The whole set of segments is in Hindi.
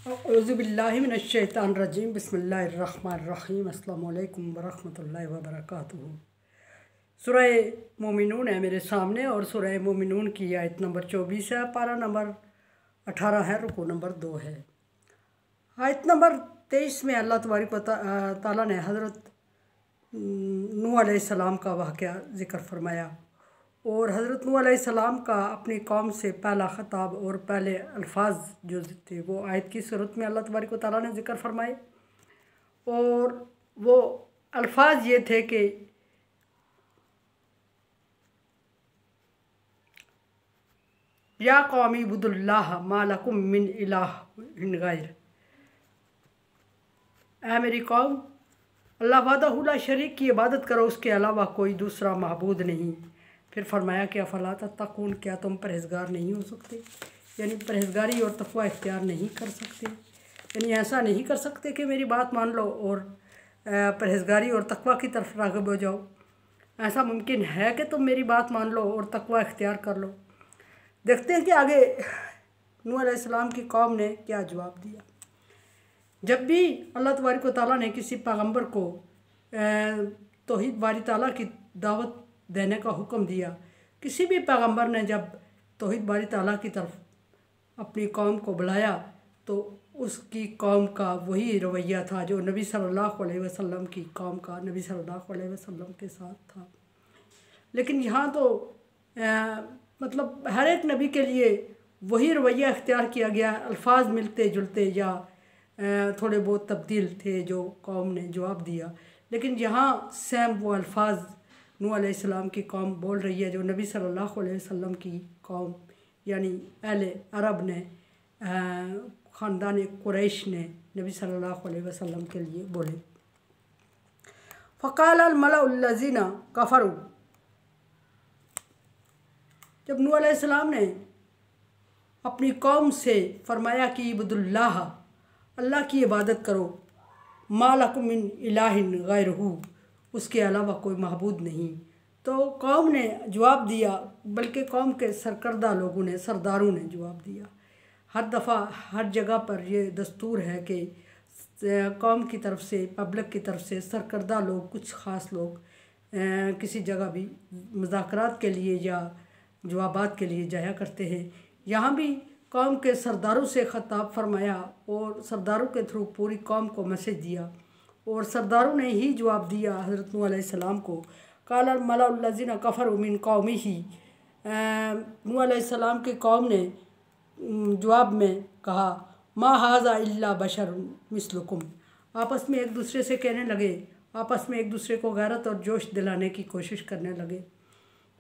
औज़ुबिल्लाहिमिनश्शैतानिर्रजीम बिस्मिल्लाहिर्रहमानिर्रहीम अस्सलामु अलैकुम वरहमतुल्लाहि वबरकातुहू। सूरह मोमिनून है मेरे सामने और सूरह मोमिनून की आयत नंबर 24 है, पारा नंबर 18 है, रुकू नंबर 2 है। आयत नंबर 23 में अल्लाह तबारक व तआला ने हज़रत नूह अलैहिस्सलाम का वाक़या ज़िक्र फरमाया और हज़रत नूह अलैहिस्सलाम का अपनी कौम से पहला ख़िताब और पहले अल्फाज जो थे वो आयत की सूरत में अल्लाह तबारक व तआला ने ज़िक्र फरमाए। और वो अल्फाज ये थे कि या कौमी बुदुल्लाह मा लकुम मिन इलाहिन गैर, ऐ मेरी कौम अल्लाह वहदहू ला शरीक की इबादत करो, उसके अलावा कोई दूसरा महबूद नहीं। फिर फरमाया कि अफला तत्तकून, क्या तुम परहेज़गार नहीं हो सकते, यानी परहेज़गारी और तक़वा इख्तियार नहीं कर सकते, यानी ऐसा नहीं कर सकते कि मेरी बात मान लो और परहेज़गारी और तक़वा की तरफ राग़िब हो जाओ। ऐसा मुमकिन है कि तुम मेरी बात मान लो और तक़वा इख्तियार कर लो। देखते हैं कि आगे नूह अलैहिस्सलाम की कौम ने क्या जवाब दिया। जब भी अल्लाह तबारक व तआला ने किसी पैगम्बर को तौहीद बारी ताला की दावत देने का हुक्म दिया, किसी भी पैगम्बर ने जब तौहीद बारी ताला की तरफ अपनी कौम को बुलाया तो उसकी कौम का वही रवैया था जो नबी सल्लल्लाहु अलैहि वसल्लम की कौम का नबी सल्लल्लाहु अलैहि वसल्लम के साथ था। लेकिन यहाँ तो मतलब हर एक नबी के लिए वही रवैया इख्तियार किया गया, अल्फाज मिलते जुलते या थोड़े बहुत तब्दील थे जो कौम ने जवाब दिया। लेकिन यहाँ सेम वो अल्फाज नूह अलैहिस्सलाम की कौम बोल रही है जो नबी सल्लल्लाहु अलैहि वसल्लम की कौम यानी अहले अरब ने ख़ानदान कुरैश ने नबी सल्लल्लाहु अलैहि वसल्लम के लिए बोले। फ़क़ाल अल मलाउल्लज़ीना कफ़रू, जब नूह अलैहिस्सलाम ने अपनी कौम से फरमाया कि इब्दुल्लाह, अल्लाह की इबादत करो, मा लकुम मिन इलाहिन गैरहू, उसके अलावा कोई महबूद नहीं, तो कौम ने जवाब दिया, बल्कि कौम के सरकर्दा लोगों ने, सरदारों ने जवाब दिया। हर दफ़ा हर जगह पर ये दस्तूर है कि कौम की तरफ से, पब्लिक की तरफ से सरकर्दा लोग, कुछ ख़ास लोग किसी जगह भी मुज़ाकरात के लिए या जवाबात के लिए जाया करते हैं। यहाँ भी कौम के सरदारों से ख़िताब फरमाया और सरदारों के थ्रू पूरी कौम को मैसेज दिया और सरदारों ने ही जवाब दिया हज़रत नूह अलैहिस्सलाम को। क़ाल मलाउल्लज़ीना कफ़रू मिन क़ौमिही, नूह अलैहिस्सलाम की कौम ने जवाब में कहा, मा हाज़ा इल्ला बशरुन मिस्लुकुम, आपस में एक दूसरे से कहने लगे, आपस में एक दूसरे को गैरत और जोश दिलाने की कोशिश करने लगे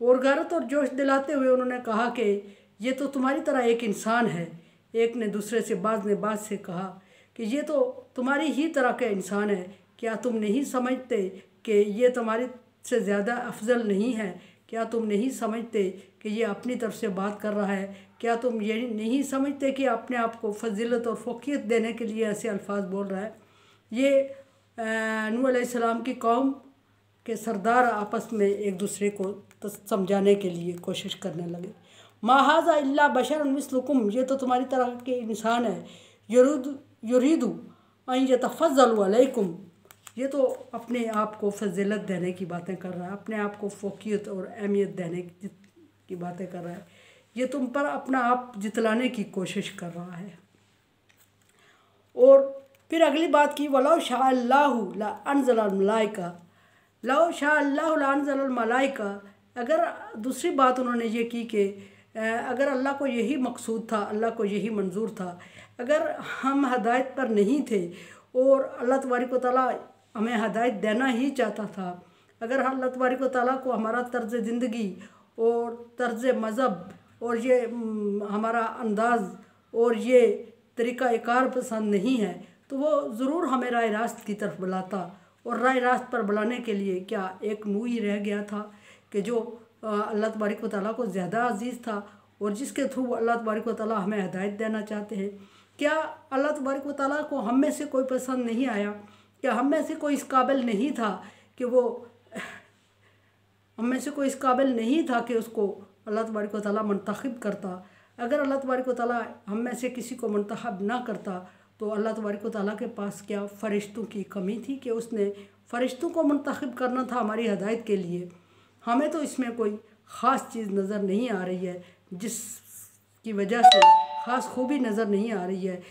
और गैरत और जोश दिलाते हुए उन्होंने कहा कि ये तो तुम्हारी तरह एक इंसान है। एक ने दूसरे से, बाज़ ने बाज़ से कहा कि ये तो तुम्हारी ही तरह का इंसान है, क्या तुम नहीं समझते कि ये तुम्हारी से ज़्यादा अफजल नहीं है, क्या तुम नहीं समझते कि ये अपनी तरफ से बात कर रहा है, क्या तुम ये नहीं समझते कि अपने आप को फजीलत और फ़ोक़ियत देने के लिए ऐसे अल्फाज बोल रहा है। ये नूह अलैहिस्सलाम की कौम के सरदार आपस में एक दूसरे को समझाने के लिए कोशिश करने लगे। मा हाज़ा इल्ला बशरुन मिस्लुकुम, ये तो तुम्हारी तरह के इंसान है, युरीदु अन यतफ़ज़्ज़लु अलैकुम, ये तो अपने आप को फजीलत देने की बातें कर रहा है, अपने आप को फ़ोक़ियत और अहमियत देने की बातें कर रहा है, ये तुम पर अपना आप जितलाने की कोशिश कर रहा है। और फिर अगली बात की, वलौ शाअल्लाहु ला अनज़लल मलाइका, लौ शाअल्लाहु ला अनज़लल मलाइका, अगर दूसरी बात उन्होंने ये की कि अगर अल्लाह को यही मकसूद था, अल्लाह को यही मंजूर था, अगर हम हदायत पर नहीं थे और अल्लाह तबारक व तआला हमें हदायत देना ही चाहता था, अगर अल्लाह तबारक व तआला को हमारा तर्ज़ ज़िंदगी और तर्ज़ मज़हब और ये हमारा अंदाज़ और ये तरीक़ा एकार पसंद नहीं है तो वो ज़रूर हमें राह रास्त की तरफ बुलाता। और राह रास्त पर बुलाने के लिए क्या एक नूह ही रह गया था कि जो अल्लाह तबारक व तआला को ज़्यादा अज़ीज़ था और जिसके थ्रू अल्लाह तबारक व तआला हमें हदायत देना चाहते हैं। क्या अल्लाह तबारक व तआला को हम में से कोई पसंद नहीं आया, क्या हम में से कोई इस काबिल नहीं था कि वो हम में से कोई इस काबिल नहीं था कि उसको अल्लाह तबारक व तआला मुंतखब करता। अगर अल्लाह तबारक व तआला हम में से किसी को मुंतखब ना करता तो अल्लाह तबारक व तआला के पास क्या फ़रिश्तों की कमी थी कि उसने फ़रिश्तों को मुंतखब करना था हमारी हदायत के लिए। हमें तो इसमें कोई ख़ास चीज़ नज़र नहीं आ रही है, जिसकी वजह से ख़ास खूबी नज़र नहीं आ रही है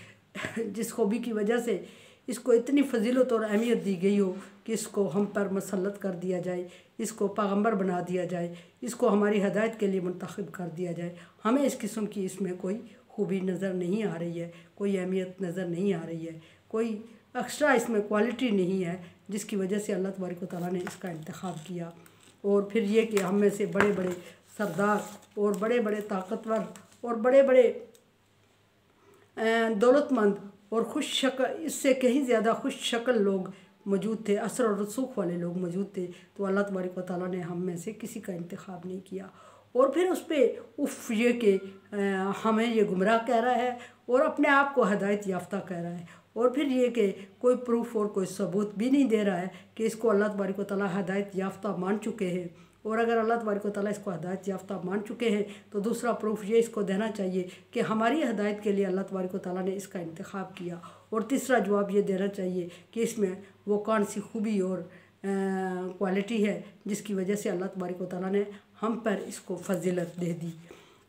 जिस खूबी की वजह से इसको इतनी फजीलत और अहमियत दी गई हो कि इसको हम पर मसल्लत कर दिया जाए, इसको पैगंबर बना दिया जाए, इसको हमारी हदायत के लिए मुंतखब कर दिया जाए। हमें इस किस्म की इसमें कोई खूबी नज़र नहीं आ रही है, कोई अहमियत नज़र नहीं आ रही है, कोई एक्स्ट्रा इसमें क्वालिटी नहीं है जिसकी वजह से अल्लाह तबारक व तआला ने इसका इंतखाब किया। और फिर ये कि हम में से बड़े बड़े सरदार और बड़े बड़े ताकतवर और बड़े बड़े दौलतमंद और खुश शक्ल, इससे कहीं ज़्यादा खुश शक्ल लोग मौजूद थे, असर और रसूख वाले लोग मौजूद थे, तो अल्लाह तबारक व तआला ने हम में से किसी का इंतखाब नहीं किया। और फिर उस पर उफ़ ये कि हमें ये गुमराह कह रहा है और अपने आप को हदायत याफ्ता कह रहा है, और फिर ये कि कोई प्रूफ और कोई सबूत भी नहीं दे रहा है कि इसको अल्लाह तबारक व तआला हदायत याफ्ता मान चुके हैं। और अगर अल्लाह तबारक व तआला इसको हदायत याफ्ता मान चुके हैं तो दूसरा प्रूफ ये इसको देना चाहिए कि हमारी हदायत के लिए अल्लाह तबारक व तआला ने इसका इंतखाब किया। और तीसरा जवाब ये देना चाहिए कि इसमें वो कौन सी खूबी और क्वालिटी है जिसकी वजह से अल्लाह तबारक व तआला ने हम पर इसको फजीलत दे दी।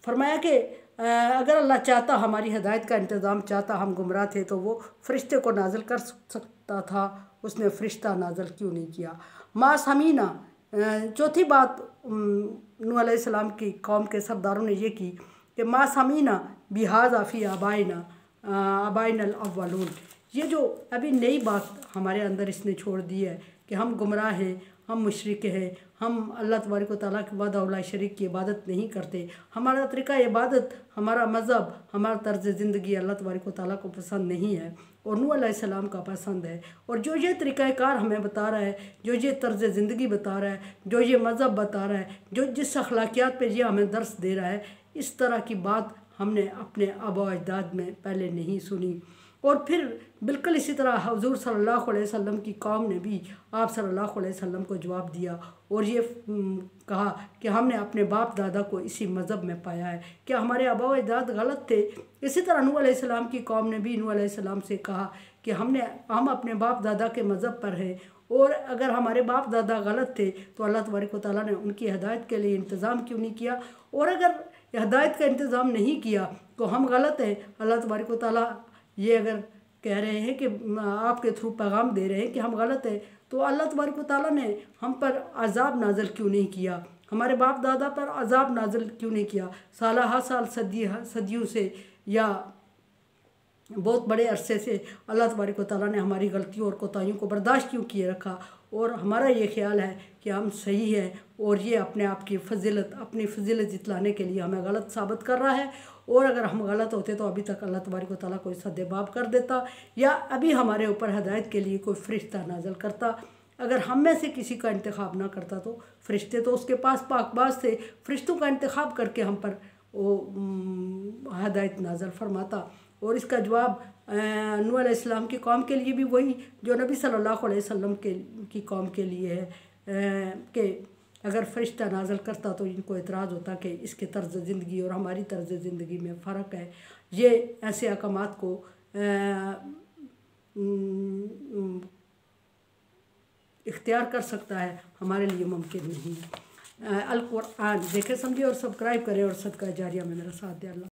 फरमाया कि अगर अल्लाह चाहता, हमारी हदायत का इंतज़ाम चाहता, हम गुमराह थे, तो वो फ़रिश्ते को नाज़िल कर सकता था, उसने फ़रिश्ता नाज़िल क्यों नहीं किया। मा समीना, चौथी बात नूह अलैहिस्सलाम की कौम के सरदारों ने ये की कि मा समीना बिहाज़ा फ़ी आबाइनल अव्वलून, ये जो अभी नई बात हमारे अंदर इसने छोड़ दी है कि हम गुमराह हैं, हम मुशरिक हैं, हम अल्लाह तबारक व तआला के वहदहु शरीक की इबादत नहीं करते, हमारा तरीक़ा इबादत, हमारा मज़हब, हमारा तर्ज़ ज़िंदगी अल्लाह तबारक व तआला को पसंद नहीं है और नूह अलैहिस्सलाम का पसंद है। और जो ये तरीक़ाकार हमें बता रहा है, जो ये तर्ज़ ज़िंदगी बता रहा है, जो ये मज़हब बता रहा है, जो जिस अखलाकियात पर ये हमें दर्स दे रहा है, इस तरह की बात हमने अपने आबा अजदाद में पहले नहीं सुनी। और फिर बिल्कुल इसी तरह हुज़ूर सल्लल्लाहु अलैहि वसल्लम की कौम ने भी आप सल्लल्लाहु अलैहि वसल्लम को जवाब दिया और ये कहा कि हमने अपने बाप दादा को इसी मज़हब में पाया है, क्या हमारे आबा अजदाद गलत थे। इसी तरह नूह अलैहिस्सलाम की कौम ने भी नूह अलैहिस्सलाम से कहा कि हम अपने बाप दादा के मज़हब पर हैं, और अगर हमारे बाप दादा गलत थे तो अल्लाह तबारक व तआला ने उनकी हदायत के लिए इंतज़ाम क्यों नहीं किया। और अगर हदायत का इंतज़ाम नहीं किया तो हम गलत हैं। अल्लाह तबारक व तआला ये अगर कह रहे हैं कि आपके थ्रू पैगाम दे रहे हैं कि हम गलत हैं, तो अल्लाह तबारक व तआला ने हम पर अज़ाब नाज़िल क्यों नहीं किया, हमारे बाप दादा पर अज़ाब नाज़िल क्यों नहीं किया। साल सदियों से या बहुत बड़े अरसे से अल्लाह तबारक व तआला ने हमारी गलतियों और कोताहियों को बर्दाश्त क्यों किए रखा। और हमारा ये ख्याल है कि हम सही हैं और ये अपने आप की अपनी फजीलत जितलाने के लिए हमें गलत साबित कर रहा है। और अगर हम गलत होते तो अभी तक अल्लाह तबारक व तआला को सद्देबाब कर देता, या अभी हमारे ऊपर हदायत के लिए कोई फ़रिश्ता नाज़िल करता। अगर हम में से किसी का इंतखाब ना करता तो फ़रिश्ते तो उसके पास पाकबाज थे, फ़रिश्तों का इंतखाब करके हम पर वो हदायत नाज़िल फरमाता। और इसका जवाब नूह अलैहिस्सलाम की कौम के लिए भी वही जो नबी सल्लल्लाहु अलैहि वसल्लम की कौम के लिए है कि अगर फ़रिश्ता नाज़िल करता तो इनको एतराज़ होता कि इसके तर्ज़ ज़िंदगी और हमारी तर्ज़ ज़िंदगी में फ़र्क है। ये ऐसे अहकामात को इख्तियार कर सकता है, हमारे लिए मुमकिन नहीं है। अल कुरान देखें, समझिए और सब्सक्राइब करें और सदका जारिया में मेरा साथ दें। अल्लाह।